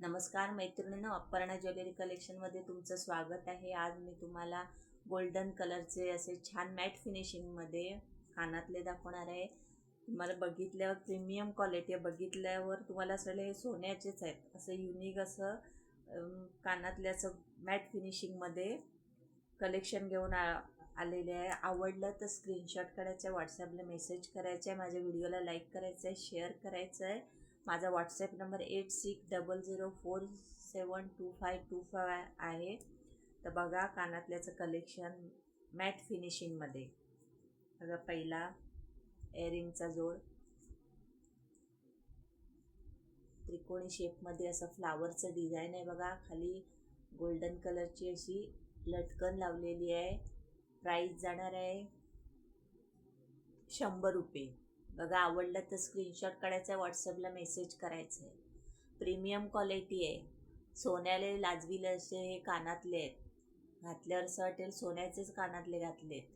नमस्कार मैत्रिणींनो, अपर्णा ज्वेलरी कलेक्शनमध्ये तुमचं स्वागत आहे. आज मी तुम्हाला गोल्डन कलरचे असे छान मॅट फिनिशिंगमध्ये कानातले दाखवणार आहे. तुम्हाला बघितल्यावर प्रीमियम क्वालिटी बघितल्यावर तुम्हाला सगळे सोन्याचेच आहेत असं युनिक असं कानातले असं मॅट फिनिशिंगमध्ये कलेक्शन घेऊन आलेले आहे. आवडलं तर स्क्रीनशॉट करायचं आहे, व्हॉट्सॲपला मेसेज करायचं आहे, माझ्या व्हिडिओला लाईक करायचं आहे, शेअर करायचं आहे. माझा व्हॉट्सॲप नंबर 8600472525 आहे. तर बघा कानातल्याचं कलेक्शन मॅट फिनिशिंगमध्ये. बघा पहिला एअरिंगचा जोड त्रिकोणी शेपमध्ये असं फ्लावरचं डिझाईन आहे. बघा खाली गोल्डन कलरची अशी लटकन लावलेली आहे. प्राईस जाणार आहे 100 रुपये. बघा आवडलं तर स्क्रीनशॉट काढायचा आहे, व्हॉट्सअपला मेसेज करायचं आहे. प्रीमियम क्वालिटी आहे. सोन्याले लाजवील असे हे कानातले आहेत. घातल्यावर असं वाटेल सोन्याचेच कानातले घातले आहेत.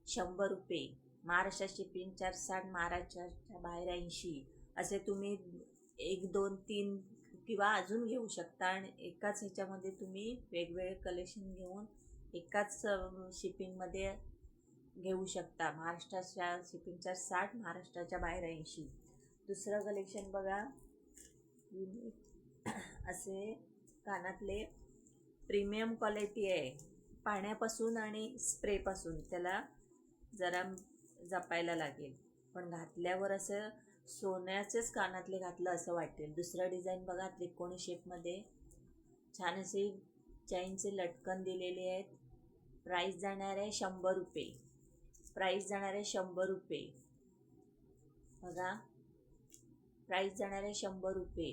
100 रुपये. महाराष्ट्र शिपिंग चार्ज 60, महाराष्ट्राच्या बाहेर 80. असे तुम्ही 1, 2, 3 किंवा अजून घेऊ शकता. आणि एकाच ह्याच्यामध्ये तुम्ही वेगवेगळे कलेक्शन घेऊन एकाच शिपिंगमध्ये घेऊ शकता. महाराष्ट्राच्या शिपिंग चार्ज 60, महाराष्ट्राच्या बाहेर 80. दुसरं कलेक्शन बघा, युनिक असे कानातले प्रीमियम क्वालिटी आहे. पाण्यापासून आणि स्प्रेपासून त्याला जरा जपायला लागेल, पण घातल्यावर असं सोन्याचेच कानातले घातलं असं वाटेल. दुसरं डिझाईन बघा, त्रिकोणी शेपमध्ये छान असे चैनचे लटकन दिलेले आहेत. प्राईस जाणार आहे 100 रुपये. प्राईस जाणार आहे 100 रुपये. बघा प्राईस जाणार आहे 100 रुपये.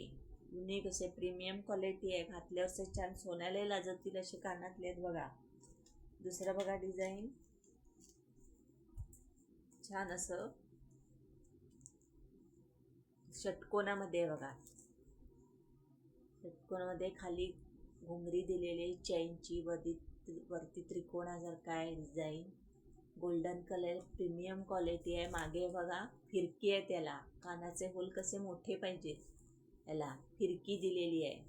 युनिक असे प्रीमियम क्वालिटी आहे. घातल्यावर असे छान सोन्याला लाजतील असे कानातले आहेत. बघा दुसरं बघा डिझाईन छान असं षटकोनामध्ये आहे. बघा षटकोनामध्ये खाली घुंगरी दिलेली चैनची, वरती त्रिकोणासारखा आहे design. Golden colour premium quality आहे. मागे बघा फिरकी आहे, त्याला कानाचे होल कसे मोठे पाहिजेत याला फिरकी दिलेली आहे.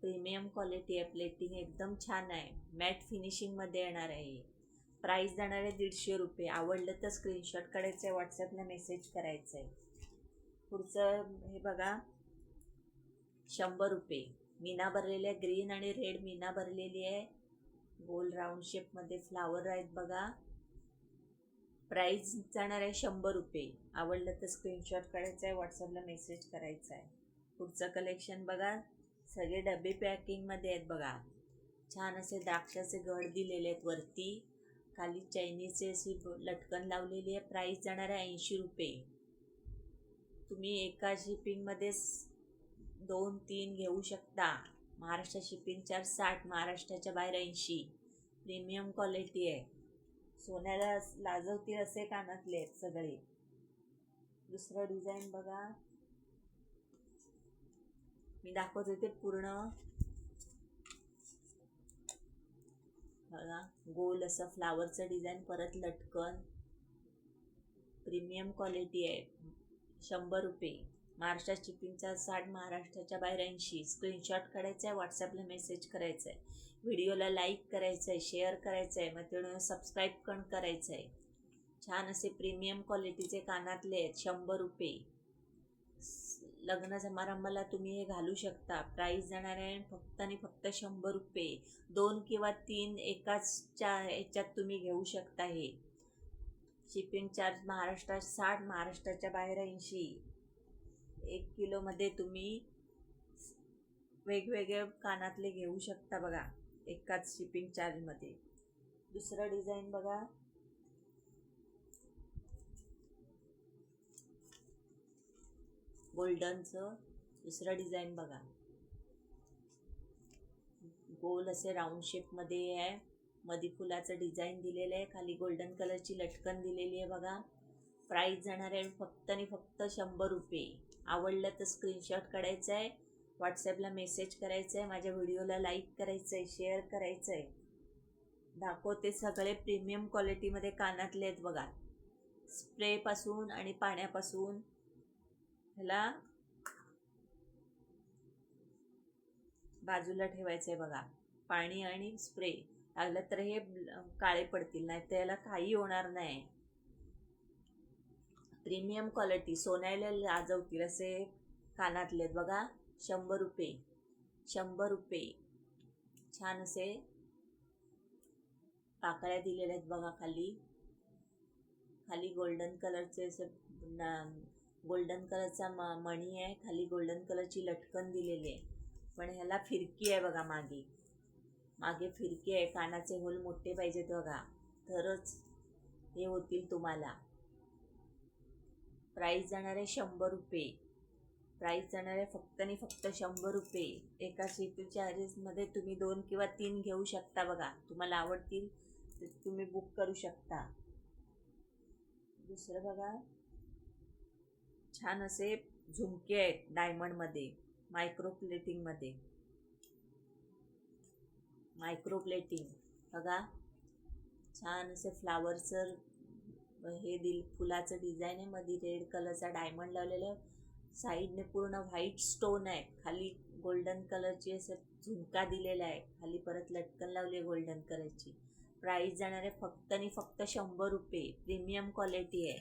प्रीमियम क्वालिटी आहे. प्लेटिंग एकदम छान आहे. मॅट फिनिशिंगमध्ये येणार आहे. प्राईस जाणार आहे 150 रुपये. आवडलं तर स्क्रीनशॉट काढायचं आहे, व्हॉट्सॲपला मेसेज करायचं आहे. पुढचं हे बघा 100 रुपये. मीना भरलेली आहे, ग्रीन आणि रेड मीना भरलेली आहे. गोल राऊंड शेपमध्ये फ्लावर आहेत. बघा प्राईस जाणार आहे 100 रुपये. आवडलं तर स्क्रीनशॉट काढायचा आहे, व्हॉट्सअपला मेसेज करायचा आहे. पुढचं कलेक्शन बघा, सगळे डबे पॅकिंगमध्ये आहेत. बघा छान असे द्राक्षाचे घड दिलेले आहेत. वरती खाली चायनीजचे अशी लटकन लावलेली आहे. प्राईस जाणार आहे 80 रुपये. तुम्ही एका शिपिंगमध्ये 2, 3 घेऊ शकता. महाराष्ट्र शिपिंग चार्ज 60, महाराष्ट्राच्या बाहेर 80. प्रीमियम क्वालिटी आहे. सोन्याला लाजवतील असे कानातले आहेत सगळे. दुसरं डिझाईन बघा, मी दाखवत होते पूर्ण. बघा गोल असं फ्लावरचं डिझाईन, परत लटकन. प्रीमियम क्वालिटी आहे. 100 रुपये. महाराष्ट्र शिपिंगचा 60, महाराष्ट्राच्या बाहेर 80. स्क्रीनशॉट काढायचा आहे, व्हॉट्सॲपला मेसेज करायचा आहे. व्हिडिओला लाईक करायचं आहे, शेअर करायचं आहे, मग ते सबस्क्राईब पण करायचं आहे. छान असे प्रीमियम क्वालिटीचे कानातले आहेत. 100 रुपये. लग्न समारंभाला तुम्ही हे घालू शकता. प्राईस जाणार आहे फक्त आणि फक्त 100 रुपये. 2 किंवा 3 एकाच्या ह्याच्यात तुम्ही घेऊ शकता. हे शिपिंग चार्ज महाराष्ट्रात 60, महाराष्ट्राच्या बाहेर 80. 1 किलोमध्ये तुम्ही वेगवेगळे कानातले घेऊ शकता. बघा एकाच शिपिंग चार्जमध्ये. दुसरं डिझाईन बघा, गोल्डनचं दुसरं डिझाईन बघा. गोल असे राऊंड शेपमध्ये आहे. मध्ये फुलाचं डिझाईन दिलेलं आहे. खाली गोल्डन कलरची लटकन दिलेली आहे. बघा प्राईस जाणार आहे फक्त आणि फक्त 100 रुपये. आवडलं तर स्क्रीनशॉट काढायचं आहे, व्हॉट्सॲपला मेसेज करायचं आहे, माझ्या व्हिडिओला लाईक करायचं आहे, शेअर करायचं आहे. दाखवते सगळे प्रीमियम क्वालिटीमध्ये कानातले आहेत. बघा स्प्रेपासून आणि पाण्यापासून ह्याला बाजूला ठेवायचं आहे बघा. पाणी आणि स्प्रे लागलं तर हे काळे पडतील, नाही तर याला काही होणार नाही. प्रीमियम क्वालिटी, सोन्याला लाजवतील असे कानातले आहेत बघा. 100 रुपये, 100 रुपये. छान असे पाकळ्या दिलेल्या आहेत बघा. खाली खाली गोल्डन कलरचे असे गोल्डन कलरचा मणी आहे. खाली गोल्डन कलरची लटकन दिलेली आहे. पण ह्याला फिरकी आहे बघा. मागे मागे फिरकी आहे. कानाचे होल मोठे पाहिजेत बघा, तरच हे होतील तुम्हाला. प्राईस जाणार आहे 100 रुपये. प्राईस जाणार आहे फक्त आणि फक्त 100 रुपये. एका शिपिंग चार्जेसमध्ये तुम्ही 2 किंवा 3 घेऊ शकता बघा. तुम्हाला आवडतील तर तुम्ही बुक करू शकता. दुसरं बघा, छान असे झुमके आहेत डायमंडमध्ये, मायक्रो प्लेटिंगमध्ये. मायक्रो प्लेटिंग बघा. छान असे फ्लावरचं हे फुलाचं डिझाईन आहे. मध्ये रेड कलरचा डायमंड लावलेला आहे. साईडने पूर्ण व्हाईट स्टोन आहे. खाली गोल्डन कलरची असं झुमका दिलेला आहे. खाली परत लटकन लावली आहे गोल्डन कलरची. प्राईस जाणार आहे फक्त आणि फक्त 100 रुपये. प्रीमियम क्वालिटी आहे.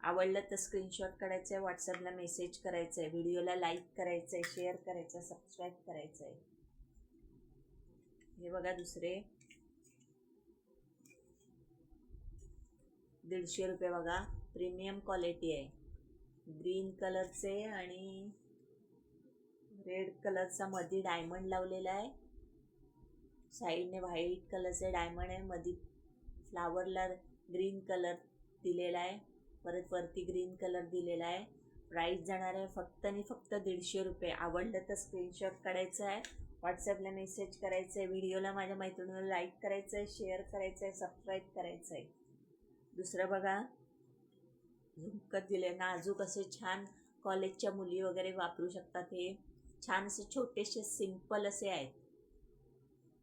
आवडलं तर स्क्रीनशॉट काढायचं आहे, व्हॉट्सअपला मेसेज करायचं आहे, व्हिडिओला लाईक करायचं आहे, शेअर करायचं आहे, सबस्क्राईब करायचं आहे. हे बघा दुसरे 150 रुपये बघा. प्रीमियम क्वालिटी आहे. ग्रीन कलरचे आणि रेड कलरचा मध्ये डायमंड लावलेला आहे. साईडने व्हाईट कलरचे डायमंड आहे. मध्ये फ्लावरला ग्रीन कलर दिलेला आहे. परत वरती ग्रीन कलर दिलेला आहे. प्राईस जाणार आहे फक्त आणि फक्त 150 रुपये. आवडलं तर स्क्रीनशॉट काढायचा आहे, व्हॉट्सअपला मेसेज करायचं आहे, व्हिडिओला माझ्या मैत्रिणीला लाईक करायचं आहे, शेअर करायचं आहे, सबस्क्राईब करायचं आहे. दुसरं बघा, झुमकत दिले नाजूक असे छान. कॉलेजच्या मुली वगैरे वापरू शकतात. हे छान असे छोटेसे सिंपल असे आहेत.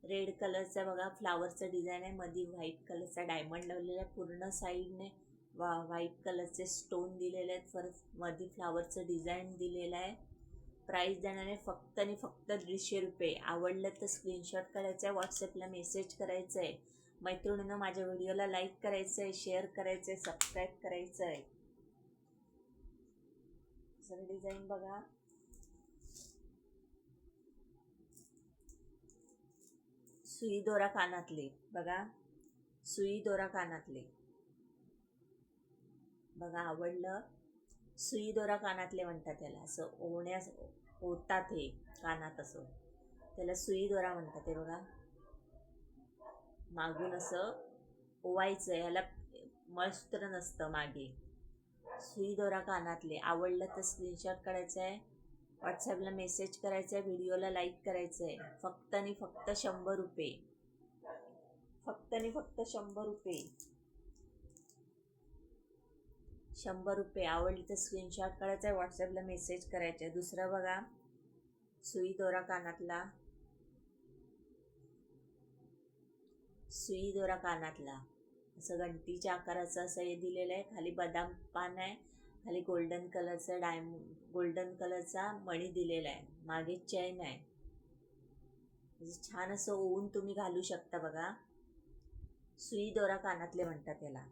रेड कलरचा बघा फ्लावरचं डिझाईन आहे. मध्ये व्हाईट कलरचा डायमंड लावलेला आहे. पूर्ण साईडने व्हाईट कलरचे स्टोन दिलेले आहेत. परत मध्ये फ्लावरचं डिझाईन दिलेलं आहे. प्राईस देणार आहे फक्त आणि फक्त 150 रुपये. आवडलं तर स्क्रीनशॉट काढायचा आहे, व्हॉट्सअपला मेसेज करायचं आहे, मैत्रिणींना माझ्या व्हिडिओला लाईक करायचं आहे, शेअर करायचं आहे, सबस्क्राईब करायचं आहे. सगळं डिझाईन बघा. सुई दोरा कानातले बघा. सुई दोरा कानातले बघा. आवडलं. सुई दोरा कानातले म्हणतात त्याला. असं ओढतात हे कानात, असं त्याला सुई दोरा म्हणतात. ते बघा मागून असं ओवायचं. ह्याला मस्त्र नसतं मागे. सुई दोरा कानातले. आवडलं तर स्क्रीनशॉट काढायचं आहे, व्हॉट्सअपला मेसेज करायचं आहे, व्हिडिओला लाईक करायचं आहे. फक्त आणि फक्त 100 रुपये. फक्त आणि फक्त 100 रुपये. 100 रुपये. आवडली तर स्क्रीनशॉट काढायचा आहे, व्हॉट्सअपला मेसेज करायचे आहे. दुसरा बघा, सुई दोरा कानातला. सुई दोरा कानातला असं घंटीच्या आकाराचं असं हे दिलेलं आहे. खाली बदाम पान आहे. खाली गोल्डन कलरचा गोल्डन कलरचा मणी दिलेला आहे. मागे चैन आहे. छान असं ओवून तुम्ही घालू शकता बघा. सुई दोरा कानातले म्हणतात त्याला.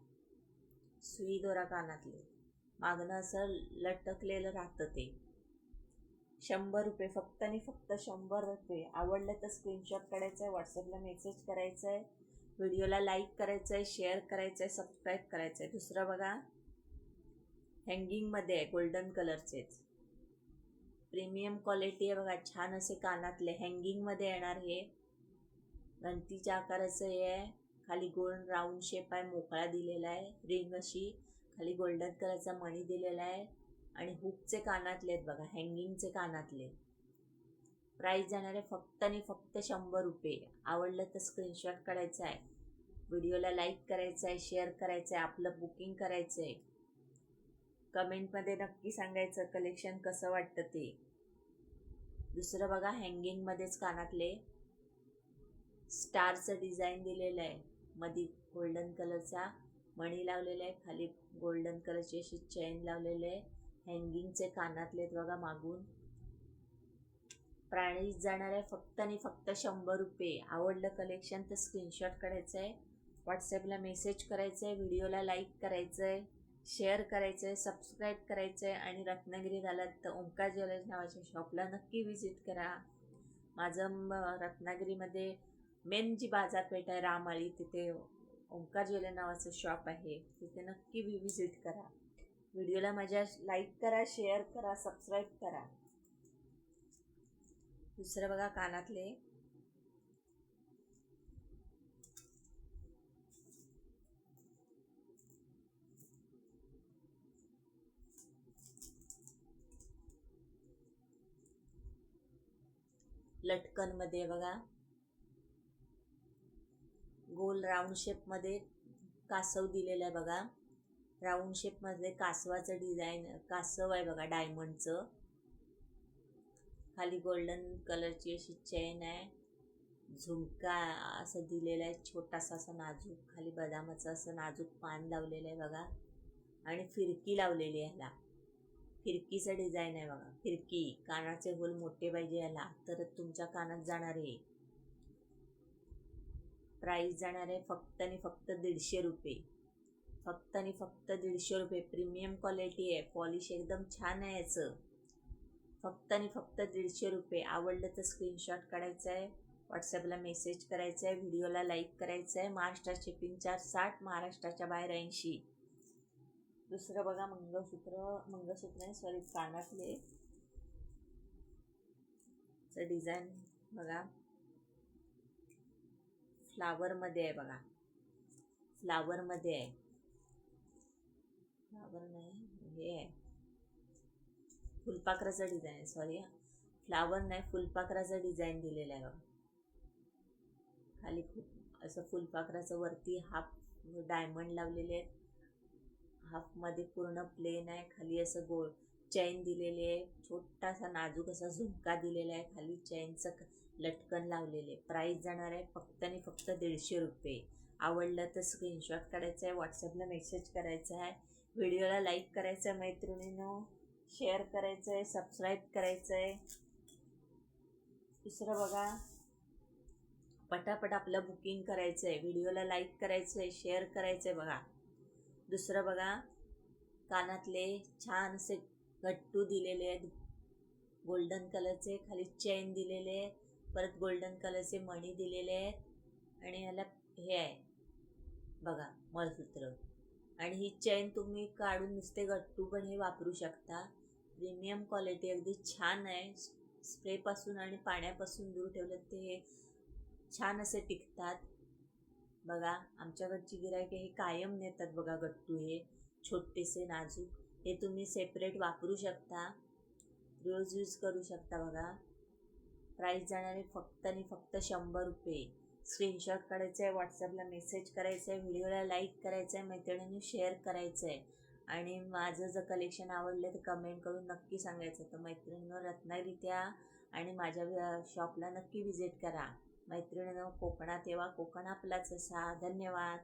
सुई दोरा कानातले. मागणं असं लटकलेलं राहतं ते. 100 रुपये. फक्त आणि फक्त 100 रुपये. आवडलं तर स्क्रीनशॉट काढायचं आहे, व्हॉट्सअपला मेसेज करायचं आहे, व्हिडिओला लाईक करायचं आहे, शेअर करायचं आहे, सबस्क्राईब करायचं आहे. दुसरं बघा, हँगिंगमध्ये आहे. गोल्डन कलरचेच प्रीमियम क्वालिटी आहे बघा. छान असे कानातले हँगिंगमध्ये येणार. हे घंटीच्या आकाराचं हे आहे. खाली गोल राऊंड शेप आहे, मोकळा दिलेला आहे. रिंग अशी. खाली गोल्डन कलरचा मणी दिलेला आहे. आणि हुकचे कानातले आहेत बघा, हँगिंगचे कानातले. प्राईस जाणार आहे फक्त आणि फक्त 100 रुपये. आवडलं तर स्क्रीनशॉट काढायचा आहे, व्हिडिओला लाईक करायचं आहे, शेअर करायचं आहे, आपलं बुकिंग करायचं आहे. कमेंटमध्ये नक्की सांगायचं कलेक्शन कसं वाटतं ते. दुसरं बघा, हँगिंगमध्येच कानातले. स्टारचं डिझाईन दिलेलं आहे. मध्ये गोल्डन कलरचा मणी लावलेला आहे. खाली गोल्डन कलरची अशी चेन लावलेली आहे. हँगिंगचे कानातले आहेत बघा मागून. प्राइस जाणार आहे फक्त आणि फक्त 100 रुपये. आवडलं कलेक्शन तर स्क्रीनशॉट काढायचं आहे, व्हॉट्सॲपला मेसेज करायचं आहे, व्हिडिओला लाईक करायचं आहे, शेअर करायचं आहे, सबस्क्राईब करायचं आहे. आणि रत्नागिरीत आलात तर ओंकार ज्वेलर्स नावाच्या शॉपला नक्की विजिट करा. माझं रत्नागिरीमध्ये मेन जी बाजारपेठ आहे रामाळी, तिथे ओंकार ज्वेलर नावाचं शॉप आहे, तिथे नक्की विजिट करा. व्हिडिओला माझ्या लाईक करा, शेअर करा, सबस्क्राईब करा. दुसरं बघा कानातले, लटकन मध्ये बघा, गोल राऊंड शेप मध्ये कासव दिलेलं आहे बघा. राऊंड शेप मध्ये कासवाचं डिझाईन, कासव आहे बघा डायमंडचं. खाली गोल्डन कलरची अशी चेन आहे, झुमका असं दिलेलं आहे, छोटासा असं नाजूक, खाली बदामाचं असं नाजूक पान लावलेलं आहे बघा. आणि फिरकी लावलेली आहे ह्याला, फिरकीचं डिझाईन आहे बघा. फिरकी, कानाचे होल मोठे पाहिजे याला तर तुमच्या कानात जाणार आहे. प्राइस जाणार आहे फक्त आणि फक्त 150 रुपये. फक्त आणि फक्त 150 रुपये. प्रीमियम क्वालिटी आहे, पॉलिश एकदम छान आहे याचं. फक्त आणि फक्त 150 रुपये. आवडलं तर स्क्रीनशॉट काढायचा आहे, व्हॉट्सॲपला मेसेज करायचा आहे, व्हिडिओला लाईक करायचं आहे. महाराष्ट्रात शिपिंग चार्ज 60, महाराष्ट्राच्या बाहेर 80. दुसरं बघा मंगळसूत्र नाही सॉरी कानातले डिझाईन बघा, फ्लावरमध्ये आहे बघा, फ्लावरमध्ये आहे, फ्लावर नाही हे आहे फुलपाखराचं डिझाईन आहे, सॉरी फ्लावर नाही फुलपाखराचं डिझाईन दिलेलं आहे बघा. खाली असं फुलपाखराचं वरती हाफ डायमंड लावलेले आहेत, हाफमध्ये पूर्ण प्लेन आहे, खाली असं गोल चैन दिलेली आहे, छोटासा नाजूक असा झुमका दिलेला आहे, खाली चैनचं लटकन लावलेले. प्राइस जाणार आहे फक्त आणि फक्त 150 रुपये. आवडलं तर स्क्रीनशॉट काढायचं आहे, व्हॉट्सॲपला मेसेज करायचा आहे, व्हिडिओला लाईक करायचं आहे, मैत्रिणींनो शेअर करायचं आहे, सबस्क्राईब करायचं आहे. दुसरं बघा, पटापट आपलं बुकिंग करायचं आहे, व्हिडिओला लाईक करायचं आहे, शेअर करायचं आहे बघा. दुसरं बघा, कानातले छान असे गट्टू दिलेले आहेत, गोल्डन कलरचे, खाली चेन दिलेले आहेत, परत गोल्डन कलरचे मणी दिलेले आहेत. आणि याला हे आहे बघा मंगळसूत्र. आणि ही चेन तुम्ही काढून नुसते गट्टू पण हे वापरू शकता. प्रीमियम क्वालिटी अगदी छान आहे. स्प्रेपासून आणि पाण्यापासून दूर ठेवलं ते हे छान असे टिकतात बघा. आमच्याकडची गिरायके हे कायम नेतात बघा गट्टू, हे छोटेसे नाजूक. हे तुम्ही सेपरेट वापरू शकता, रोज यूज करू शकता बघा. प्राइस जाणार आहे फक्त आणि फक्त 100 रुपये. स्क्रीनशॉट काढायचं आहे, व्हॉट्सॲपला मेसेज करायचं आहे, व्हिडिओला लाईक करायचं आहे, मैत्रिणींनी शेअर करायचं आहे. आणि माझं जर कलेक्शन आवडलं तर कमेंट करून नक्की सांगायचं. तर मैत्रिणींनो रत्नागिरीत या आणि माझ्या शॉपला नक्की विजिट करा. मैत्रिणींनो कोकणात येवा, कोकण आपलाच असा. धन्यवाद.